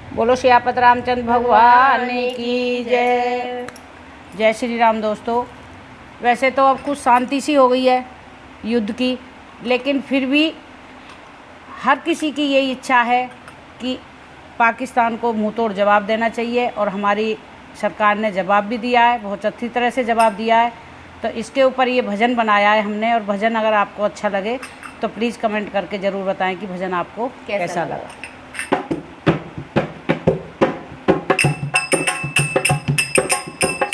बोलो सियापत रामचंद्र भगवान की जय। जय श्री राम। दोस्तों, वैसे तो अब कुछ शांति सी हो गई है युद्ध की, लेकिन फिर भी हर किसी की यही इच्छा है कि पाकिस्तान को मुंह तोड़ जवाब देना चाहिए, और हमारी सरकार ने जवाब भी दिया है, बहुत अच्छी तरह से जवाब दिया है। तो इसके ऊपर ये भजन बनाया है हमने, और भजन अगर आपको अच्छा लगे तो प्लीज़ कमेंट करके ज़रूर बताएं कि भजन आपको कैसा लगा।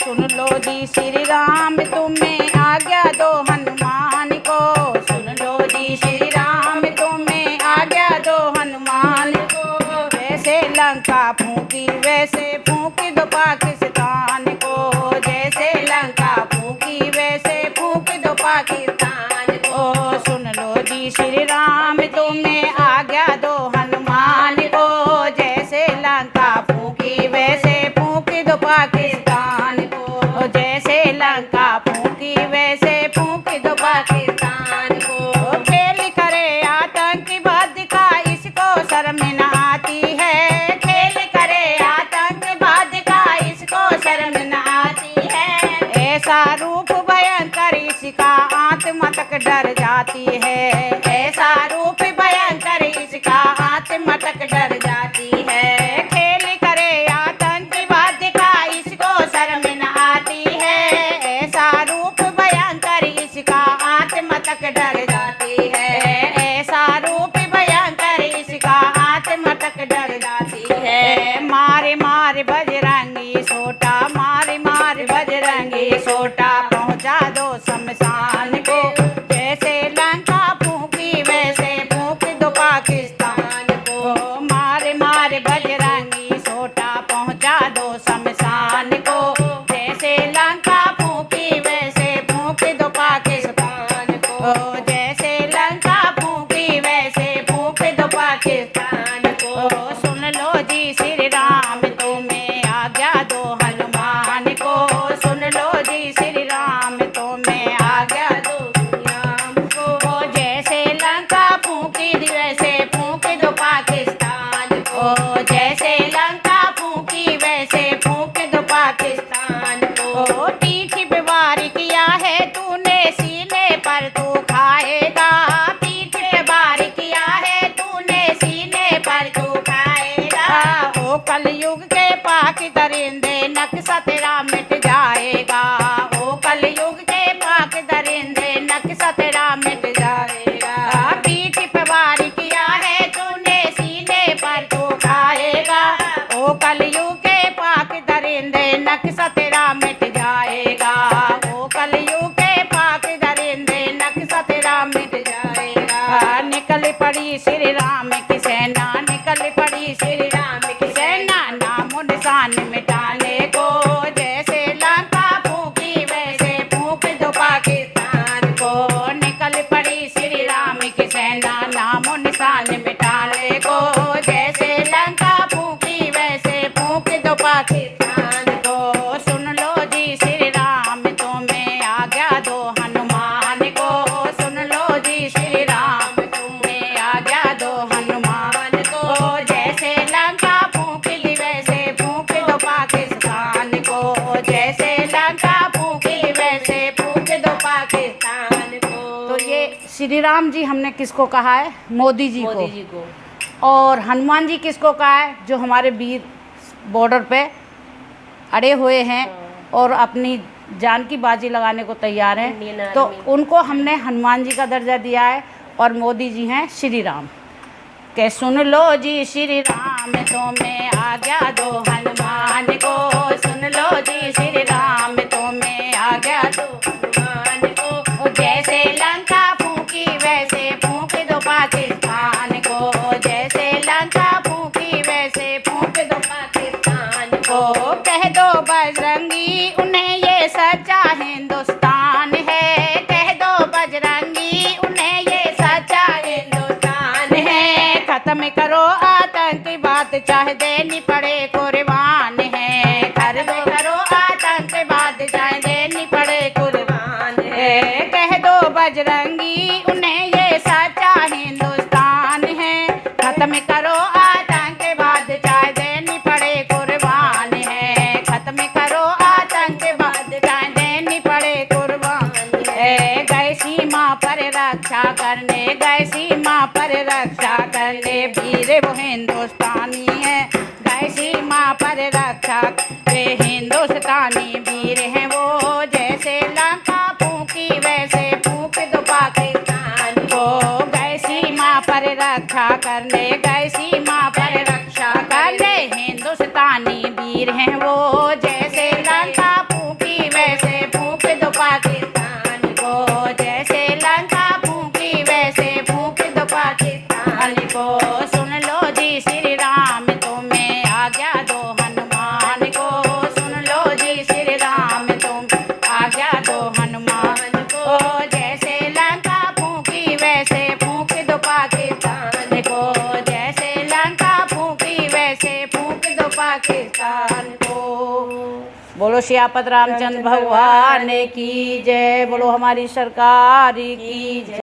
सुन लो जी श्री राम तुम्हें आज्ञा दो हनुमान को, सुन लो जी श्री राम तुम्हें आज्ञा दो हनुमान को। जैसे लंका फूंकी वैसे फूंक दो पाकिस्तान को, जैसे लंका फूंकी वैसे फूंक दो पाकिस्तान को। सुन लो जी श्री राम तुम्हें आज्ञा दो हनुमान को, जैसे लंका फूंकी वैसे फूंक दो पाकिस्तान को, जैसे लंका फूंकी वैसे फूंक दो पाकिस्तान को। खेल करे आतंकवाद का इसको शर्म न आती है, खेल करे आतंकवाद का इसको शर्म न आती है। ऐसा रूप भयंकर इसका आत्मा तक डर जाती है, ऐसा रूप भयंकर इसका आत्मा तक डर जाती है। खेल करे आतंकवाद का इसको शर्म न आती है, ऐसा रूप भयंकर इसका आत्मा तक डर जाती है, ऐसा रूप भयंकर इसका आत्मा तक डर जाती है। मारे मारे बजरंगी सोटा, मारे मारे बजरंगी सोटा, पहुंचा दो शमशान को। जैसे लंका फूंकी वैसे फूंक दो पाकिस्तान को, मारे मारे बजरंगी सोटा, पहुंचा दो शमशान को। जैसे लंका फूंकी वैसे फूंक दो पाकिस्तान को, जैसे लंका फूंकी वैसे फूंक दो पाकिस्तान को। सुन लो जी श्री राम तुम्हें आज्ञा दो हनुमान को, सुन लो जी श्री राम तुम्हें आज्ञा दो राम को। जैसे लंका फूंकी वैसे फूंक दो पाकिस्तान को, जैसे लंका फूंकी वैसे फूंक दो पाकिस्तान को। पीठ पे वार किया है तूने सीने पर तू खाएगा, पीठ पे वार किया है तूने सीने पर तू खाएगा। ओ कलयुग के पाक दरिंदे नक्शा तेरा मिट जाएगा, ओ कलयुग के पाक दरिंदे नक्शा तेरा मिट जाएगा। पीठ पे वार किया है तूने सीने पर तू खाएगा, ओ कलयुग के पाक दरिंदे नक्शा तेरा मिट जाएगा, ओ कलयुग के पाक दरिंदे नक्शा तेरा मिट जाएगा। निकल पड़ी श्री राम की सेना, निकल पड़ी श्री राम की सेना, नामो निशान मिटाने को। जैसे लंका फूंकी वैसे फूंक दो पाकिस्तान को, निकल पड़ी श्री राम की सेना, नामो निशान मिटाने को। जैसे लंका फूंकी वैसे फूंक दो पाकिस्तान को। सुन लो जी श्री राम तुम्हें आज्ञा दो हनुमान को, सुन लो जी श्री राम तुम्हें आज्ञा दो हनुमान को। जैसे लंका फूंकी वैसे फूंक दो पाकिस्तान को, जैसे लंका फूंकी वैसे फूंक दो पाकिस्तान को। तो ये श्री राम जी हमने किसको कहा है? मोदी जी को। और हनुमान जी किसको कहा है? जो हमारे वीर बॉर्डर पे अड़े हुए हैं और अपनी जान की बाजी लगाने को तैयार हैं, तो उनको हमने हनुमान जी का दर्जा दिया है, और मोदी जी हैं श्री राम के। सुन लो जी श्री राम तुम्हें आज्ञा दो हनुमान को, सुन लो जी श्री राम तुम्हें आज्ञा दो हनुमान को। जैसे लंका फूंकी वैसे फूंक दो पाकिस्तान को, जैसे लंका फूंकी वैसे फूंक दो पाकिस्तान को। कह दो बजरंगी उन्हें ये सच्चा हिंदुस्तान है, कह दो बजरंगी उन्हें ये सच्चा हिंदुस्तान है। खत्म करो आतंकवाद चाहे देनी पड़े कुर्बान है, कर दो करो आतंकवाद चाहे देनी पड़े कुर्बान है। कह दो बजरंगी उन्हें ये सच्चा हिंदुस्तान है, खत्म करो आतंकवाद चाहे देनी हिंदुस्तानी है, गए सीमा पर रक्षा वे हिंदुस्तानी वीर हैं वो, जैसे लंका फूंकी वैसे फूंक दो पाकिस्तान को, गए सीमा पर रक्षा करने, गए सीमा पर रक्षा करने, हिंदुस्तानी वीर हैं वो, जैसे लंका फूंकी वैसे फूंक दो पाकिस्तान को, जैसे लंका फूंकी वैसे फूंक दो पाकिस्तान को। सुन लो जी श्री राम तुम्हें आज्ञा दो हनुमान को, सुन लो जी श्री राम तुम आज्ञा दो हनुमान को, जैसे लंका फूंकी वैसे फूंक दो पाकिस्तान को, जैसे लंका फूंकी वैसे फूंक दो पाकिस्तान को। बोलो सियापत रामचंद्र भगवान की जय, बोलो हमारी सरकार की जय।